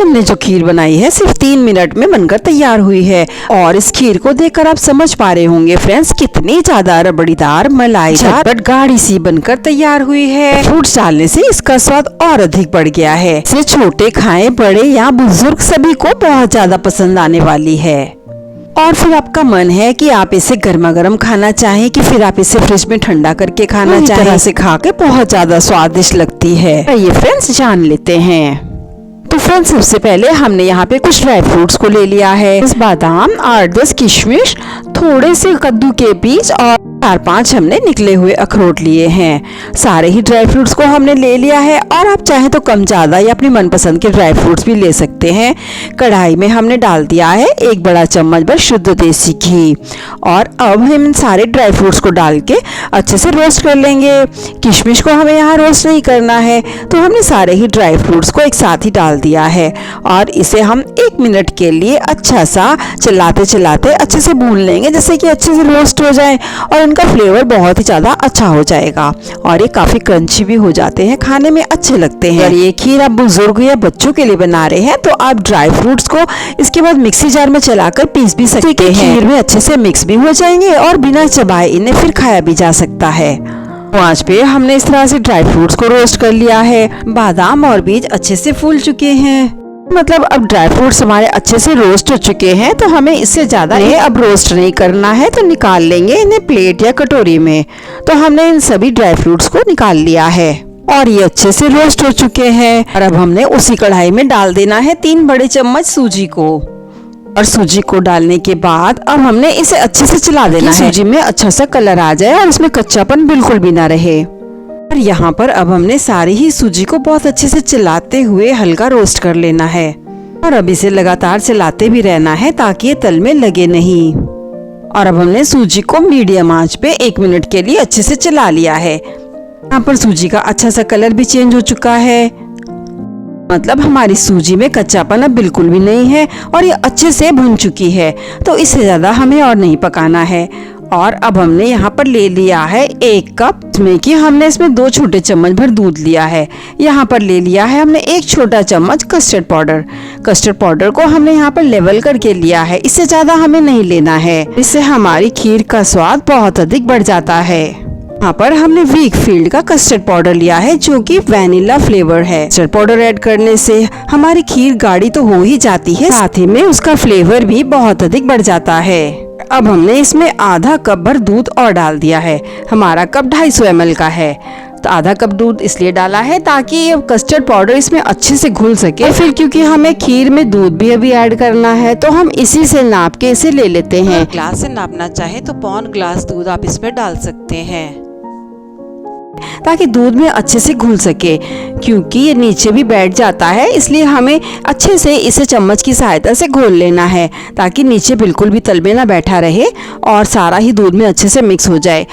हमने जो खीर बनाई है सिर्फ 3 मिनट में बनकर तैयार हुई है। और इस खीर को देखकर आप समझ पा रहे होंगे फ्रेंड्स कितनी ज्यादा रबड़ीदार मलाईदार बट गाढ़ी सी बनकर तैयार हुई है। फ्रूट्स डालने से इसका स्वाद और अधिक बढ़ गया है। इसे छोटे खाएं बड़े या बुजुर्ग सभी को बहुत ज्यादा पसंद आने वाली है। और फिर आपका मन है कि आप इसे गर्मा गर्म खाना चाहें कि फिर आप इसे फ्रिज में ठंडा करके खाना चाहें। तरह से खा के बहुत ज्यादा स्वादिष्ट लगती है। ये फ्रेंड्स जान लेते हैं। तो फ्रेंड्स सबसे पहले हमने यहाँ पे कुछ ड्राई फ्रूट्स को ले लिया है। बादाम, 8-10 किशमिश, थोड़े से कद्दू के बीज और 4-5 हमने निकले हुए अखरोट लिए हैं। सारे ही ड्राई फ्रूट्स को हमने ले लिया है और आप चाहें तो कम ज्यादा या अपनी मनपसंद के ड्राई फ्रूट्स भी ले सकते हैं। कढ़ाई में हमने डाल दिया है 1 बड़ा चम्मच भर शुद्ध देसी घी और अब हम इन सारे ड्राई फ्रूट्स को डाल के अच्छे से रोस्ट कर लेंगे। किशमिश को हमें यहाँ रोस्ट नहीं करना है, तो हमने सारे ही ड्राई फ्रूट्स को एक साथ ही डाल दिया है और इसे हम 1 मिनट के लिए अच्छा सा चलाते चलाते अच्छे से भून लेंगे, जैसे कि अच्छे से रोस्ट हो जाए और इनका फ्लेवर बहुत ही ज्यादा अच्छा हो जाएगा और ये काफी क्रंची भी हो जाते हैं, खाने में अच्छे लगते हैं। और ये खीर आप बुजुर्ग या बच्चों के लिए बना रहे हैं तो आप ड्राई फ्रूट्स को इसके बाद मिक्सी जार में चलाकर पीस भी सकते हैं। खीर में अच्छे से मिक्स भी हो जाएंगे और बिना चबाए इन्हें फिर खाया भी जा सकता है। आंच पे हमने इस तरह से ड्राई फ्रूट्स को रोस्ट कर लिया है। बादाम और बीज अच्छे से फूल चुके हैं, मतलब अब ड्राई फ्रूट्स हमारे अच्छे से रोस्ट हो चुके हैं, तो हमें इससे ज्यादा अब रोस्ट नहीं करना है। तो निकाल लेंगे इन्हें प्लेट या कटोरी में। तो हमने इन सभी ड्राई फ्रूट्स को निकाल लिया है और ये अच्छे से रोस्ट हो चुके हैं। और अब हमने उसी कढ़ाई में डाल देना है 3 बड़े चम्मच सूजी को। और सूजी को डालने के बाद अब हमने इसे अच्छे से चला देना है। सूजी में अच्छा सा कलर आ जाए और इसमें कच्चापन बिल्कुल भी ना रहे। और यहाँ पर अब हमने सारी ही सूजी को बहुत अच्छे से चलाते हुए हल्का रोस्ट कर लेना है और अब इसे लगातार चलाते भी रहना है ताकि ये तल में लगे नहीं। और अब हमने सूजी को मीडियम आंच पे 1 मिनट के लिए अच्छे से चला लिया है। यहाँ पर सूजी का अच्छा सा कलर भी चेंज हो चुका है, मतलब हमारी सूजी में कच्चापन अब बिल्कुल भी नहीं है और ये अच्छे से भुन चुकी है। तो इससे ज्यादा हमें और नहीं पकाना है। और अब हमने यहाँ पर ले लिया है 1 कप, जिसमें कि हमने इसमें 2 छोटे चम्मच भर दूध लिया है। यहाँ पर ले लिया है हमने 1 छोटा चम्मच कस्टर्ड पाउडर। कस्टर्ड पाउडर को हमने यहाँ पर लेवल करके लिया है, इससे ज्यादा हमें नहीं लेना है, इससे हमारी खीर का स्वाद बहुत अधिक बढ़ जाता है। यहाँ पर हमने वीकफील्ड का कस्टर्ड पाउडर लिया है जो कि वैनिला फ्लेवर है। कस्टर्ड पाउडर ऐड करने से हमारी खीर गाढ़ी तो हो ही जाती है, साथ ही में उसका फ्लेवर भी बहुत अधिक बढ़ जाता है। अब हमने इसमें आधा कप भर दूध और डाल दिया है। हमारा कप 250 ml का है, तो आधा कप दूध इसलिए डाला है ताकि ये कस्टर्ड पाउडर इसमें अच्छे से घुल सके। और फिर क्योंकि हमें खीर में दूध भी अभी ऐड करना है तो हम इसी से नाप के इसे ले लेते हैं। ग्लास से नापना चाहे तो 1/4 ग्लास दूध आप इसमें डाल सकते हैं ताकि दूध में अच्छे से घुल सके, क्योंकि ये नीचे भी बैठ जाता है, इसलिए हमें अच्छे से इसे चम्मच की सहायता से घोल लेना है ताकि नीचे बिल्कुल भी तल में ना बैठा रहे और सारा ही दूध में अच्छे से मिक्स हो जाए।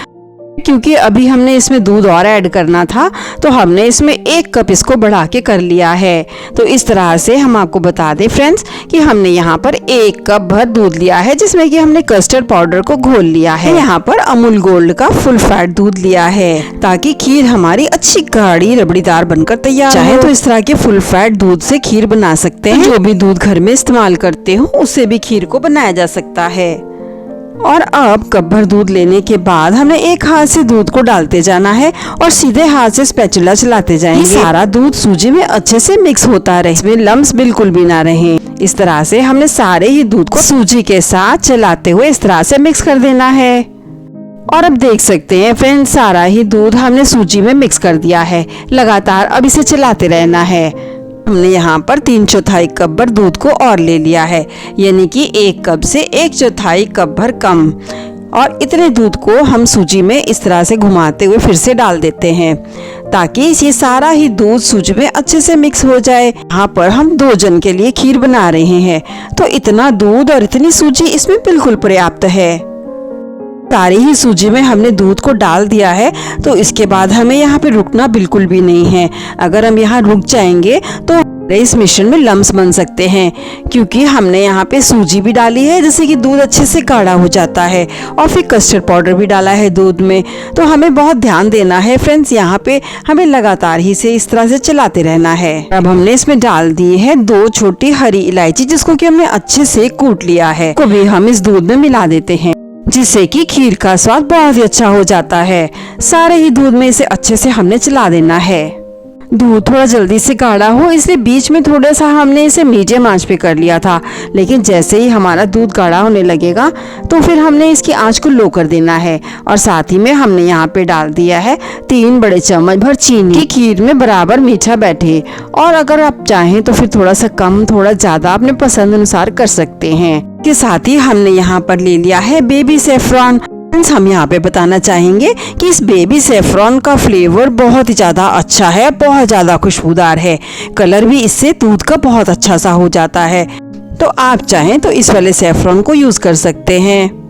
क्योंकि अभी हमने इसमें दूध और ऐड करना था तो हमने इसमें 1 कप इसको बढ़ा के कर लिया है। तो इस तरह से हम आपको बता दें फ्रेंड्स कि हमने यहाँ पर 1 कप भर दूध लिया है जिसमें कि हमने कस्टर्ड पाउडर को घोल लिया है। यहाँ पर अमूल गोल्ड का फुल फैट दूध लिया है ताकि खीर हमारी अच्छी गाढ़ी रबड़ीदार बनकर तैयार हो। चाहे तो इस तरह के फुल फैट दूध से खीर बना सकते हैं, जो भी दूध घर में इस्तेमाल करते हो उससे भी खीर को बनाया जा सकता है। और अब कप भर दूध लेने के बाद हमें एक हाथ से दूध को डालते जाना है और सीधे हाथ से स्पैचुला चलाते जाएंगे। सारा दूध सूजी में अच्छे से मिक्स होता रहे, इसमें लम्स बिल्कुल भी ना रहे। इस तरह से हमने सारे ही दूध को सूजी के साथ चलाते हुए इस तरह से मिक्स कर देना है। और अब देख सकते हैं फ्रेंड्स सारा ही दूध हमने सूजी में मिक्स कर दिया है। लगातार अब इसे चलाते रहना है। हमने यहाँ पर 3/4 कप भर दूध को और ले लिया है, यानी कि 1 कप से 1/4 कप भर कम। और इतने दूध को हम सूजी में इस तरह से घुमाते हुए फिर से डाल देते हैं ताकि ये सारा ही दूध सूजी में अच्छे से मिक्स हो जाए। यहाँ पर हम 2 जन के लिए खीर बना रहे हैं, तो इतना दूध और इतनी सूजी इसमें बिल्कुल पर्याप्त है। सारी ही सूजी में हमने दूध को डाल दिया है, तो इसके बाद हमें यहाँ पे रुकना बिल्कुल भी नहीं है। अगर हम यहाँ रुक जाएंगे तो इस मिश्रण में लम्स बन सकते हैं क्योंकि हमने यहाँ पे सूजी भी डाली है, जिससे कि दूध अच्छे से गाढ़ा हो जाता है, और फिर कस्टर्ड पाउडर भी डाला है दूध में। तो हमें बहुत ध्यान देना है फ्रेंड्स, यहाँ पे हमें लगातार ही से इस तरह से चलाते रहना है। अब हमने इसमें डाल दिए हैं 2 छोटी हरी इलायची, जिसको कि हमने अच्छे से कूट लिया है, को भी हम इस दूध में मिला देते हैं, जिससे कि खीर का स्वाद बहुत ही अच्छा हो जाता है। सारे ही दूध में इसे अच्छे से हमने चला देना है। दूध थोड़ा जल्दी से गाढ़ा हो, इसलिए बीच में थोड़ा सा हमने इसे मीडियम आंच पे कर लिया था, लेकिन जैसे ही हमारा दूध गाढ़ा होने लगेगा तो फिर हमने इसकी आंच को लो कर देना है। और साथ ही में हमने यहाँ पे डाल दिया है 3 बड़े चम्मच भर चीनी, की खीर में बराबर मीठा बैठे। और अगर आप चाहें तो फिर थोड़ा सा कम थोड़ा ज्यादा अपने पसंद अनुसार कर सकते हैं। के साथ ही हमने यहाँ पर ले लिया है बेबी सेफ्रॉन। हम यहाँ पे बताना चाहेंगे कि इस बेबी सेफ्रॉन का फ्लेवर बहुत ही ज्यादा अच्छा है, बहुत ज्यादा खुशबूदार है, कलर भी इससे दूध का बहुत अच्छा सा हो जाता है। तो आप चाहें तो इस वाले सेफ्रॉन को यूज कर सकते हैं।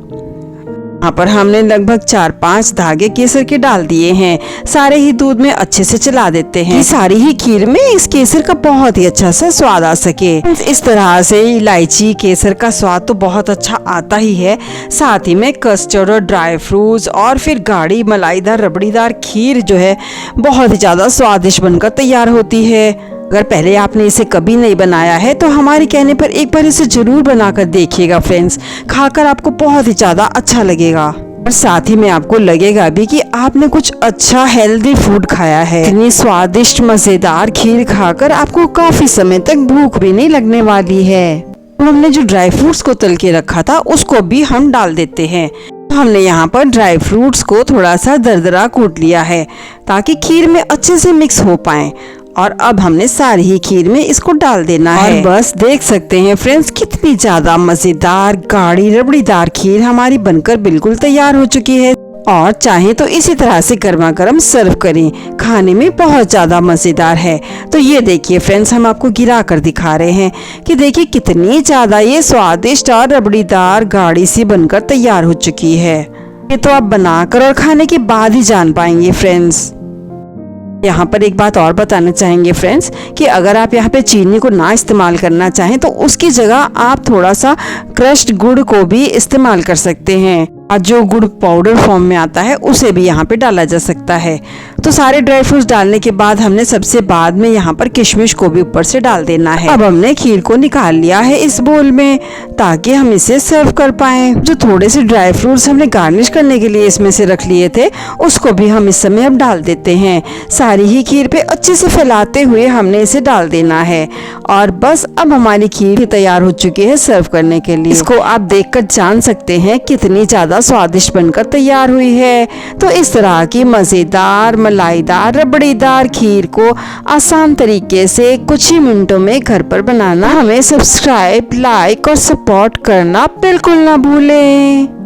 यहाँ पर हमने लगभग 4-5 धागे केसर के डाल दिए हैं। सारे ही दूध में अच्छे से चला देते हैं, सारी ही खीर में इस केसर का बहुत ही अच्छा सा स्वाद आ सके। इस तरह से इलायची केसर का स्वाद तो बहुत अच्छा आता ही है, साथ ही में कस्टर्ड और ड्राई फ्रूट्स और फिर गाढ़ी मलाईदार रबड़ीदार खीर जो है बहुत ही ज्यादा स्वादिष्ट बनकर तैयार होती है। अगर पहले आपने इसे कभी नहीं बनाया है तो हमारे कहने पर एक बार इसे जरूर बनाकर देखिएगा फ्रेंड्स, खाकर आपको बहुत ही ज्यादा अच्छा लगेगा, और साथ ही में आपको लगेगा भी कि आपने कुछ अच्छा हेल्दी फूड खाया है। इतनी स्वादिष्ट मजेदार खीर खाकर आपको काफी समय तक भूख भी नहीं लगने वाली है। हमने जो ड्राई फ्रूट्स को तल के रखा था उसको भी हम डाल देते हैं। हमने यहाँ पर ड्राई फ्रूट्स को थोड़ा सा दरदरा कूट लिया है ताकि खीर में अच्छे से मिक्स हो पाए, और अब हमने सारी ही खीर में इसको डाल देना है। और बस देख सकते हैं फ्रेंड्स कितनी ज्यादा मजेदार गाढ़ी रबड़ीदार खीर हमारी बनकर बिल्कुल तैयार हो चुकी है। और चाहे तो इसी तरह से गर्मा गर्म सर्व करें, खाने में बहुत ज्यादा मजेदार है। तो ये देखिए फ्रेंड्स, हम आपको गिरा कर दिखा रहे हैं कि देखिए कितनी ज्यादा ये स्वादिष्ट और रबड़ीदार गाढ़ी सी बनकर तैयार हो चुकी है। ये तो आप बनाकर और खाने के बाद ही जान पाएंगे फ्रेंड्स। यहाँ पर एक बात और बताना चाहेंगे फ्रेंड्स कि अगर आप यहाँ पे चीनी को ना इस्तेमाल करना चाहें तो उसकी जगह आप थोड़ा सा क्रश्ड गुड़ को भी इस्तेमाल कर सकते हैं, और जो गुड़ पाउडर फॉर्म में आता है उसे भी यहाँ पे डाला जा सकता है। तो सारे ड्राई फ्रूट्स डालने के बाद हमने सबसे बाद में यहाँ पर किशमिश को भी ऊपर से डाल देना है। अब हमने खीर को निकाल लिया है इस बोल में ताकि हम इसे सर्व कर पाए। जो थोड़े से ड्राई फ्रूट्स हमने गार्निश करने के लिए इसमें से रख लिए थे उसको भी हम इस समय अब डाल देते हैं। सारी ही खीर पे अच्छे से फैलाते हुए हमने इसे डाल देना है, और बस अब हमारी खीर तैयार हो चुकी है सर्व करने के लिए। इसको आप देखकर जान सकते हैं कितनी ज्यादा स्वादिष्ट बनकर तैयार हुई है। तो इस तरह की मजेदार मलाईदार रबड़ीदार खीर को आसान तरीके से कुछ ही मिनटों में घर पर बनाना हमें सब्सक्राइब, लाइक और सपोर्ट करना बिल्कुल ना भूलें।